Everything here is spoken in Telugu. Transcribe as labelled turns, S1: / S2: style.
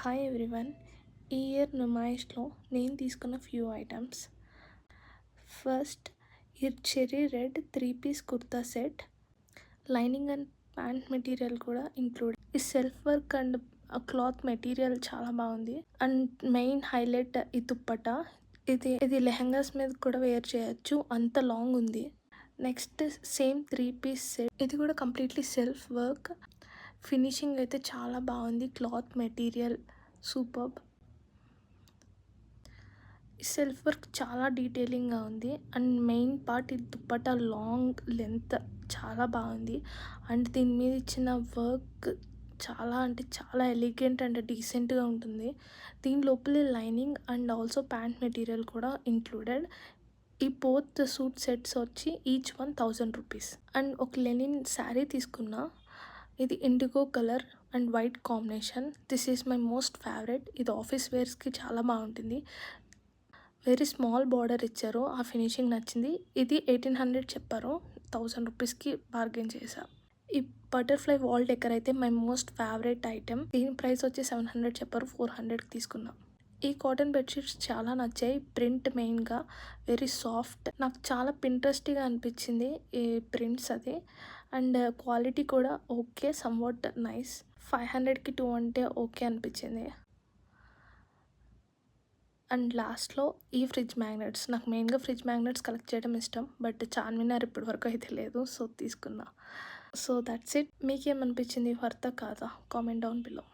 S1: Hi everyone. ఈ ఇయర్ నుమాయిష్లో నేను తీసుకున్న ఫ్యూ ఐటమ్స్. ఫస్ట్, ఈ cherry red 3 piece kurta set, lining and pant material కూడా ఇంక్లూడ్. ఈ self work and cloth material చాలా బాగుంది. అండ్ మెయిన్ హైలైట్ ఈ దుప్పట. ఇది లెహంగాస్ మీద కూడా వేర్ చేయొచ్చు, అంత లాంగ్ ఉంది. Next same 3 piece set. ఇది కూడా కంప్లీట్లీ సెల్ఫ్ వర్క్. ఫినిషింగ్ అయితే చాలా బాగుంది. Cloth material superb. Self work చాలా డీటెయిలింగ్గా ఉంది. అండ్ మెయిన్ పార్ట్ ఈ దుప్పట్టా లాంగ్ లెంత్ చాలా బాగుంది. అండ్ దీని మీద ఇచ్చిన వర్క్ చాలా అంటే చాలా ఎలిగెంట్ అండ్ డీసెంట్గా ఉంటుంది. దీని లోపలే lining and also pant material కూడా ఇంక్లూడెడ్. ఈ బోత్ సూట్ సెట్స్ వచ్చి ఈచ్ 1000 రూపీస్. అండ్ ఒక లెనిన్ శారీ తీసుకున్నా. ఇది IndiGo colour and white combination. This is my most favourite. ఇది ఆఫీస్ వేర్స్కి చాలా బాగుంటుంది. వెరీ స్మాల్ బార్డర్ ఇచ్చారు, ఆ ఫినిషింగ్ నచ్చింది. ఇది 1800 చెప్పారు, 1000 రూపీస్కి బార్గెన్ చేశా. ఈ బటర్ఫ్లై వాల్ డెకర్ అయితే మై మోస్ట్ ఫేవరెట్ ఐటెం. దీని ప్రైస్ వచ్చి 700 చెప్పారు, 400కి తీసుకున్నా. ఈ కాటన్ బెడ్షీట్స్ చాలా నచ్చాయి. ప్రింట్ మెయిన్గా వెరీ సాఫ్ట్. నాకు చాలా పింట్రెస్టీగా అనిపించింది ఈ ప్రింట్స్ అది. అండ్ క్వాలిటీ కూడా ఓకే, సమ్వాట్ నైస్. 500కి 2 అంటే ఓకే అనిపించింది. అండ్ లాస్ట్లో ఈ ఫ్రిడ్జ్ మ్యాగ్నెట్స్. నాకు మెయిన్గా ఫ్రిడ్జ్ మ్యాగ్నెట్స్ కలెక్ట్ చేయడం ఇష్టం, బట్ చార్మినార్ ఇప్పటివరకు అయితే లేదు, సో తీసుకున్నా. So that's it. మీకేమనిపించింది, వర్తా కాదా? Comment down below.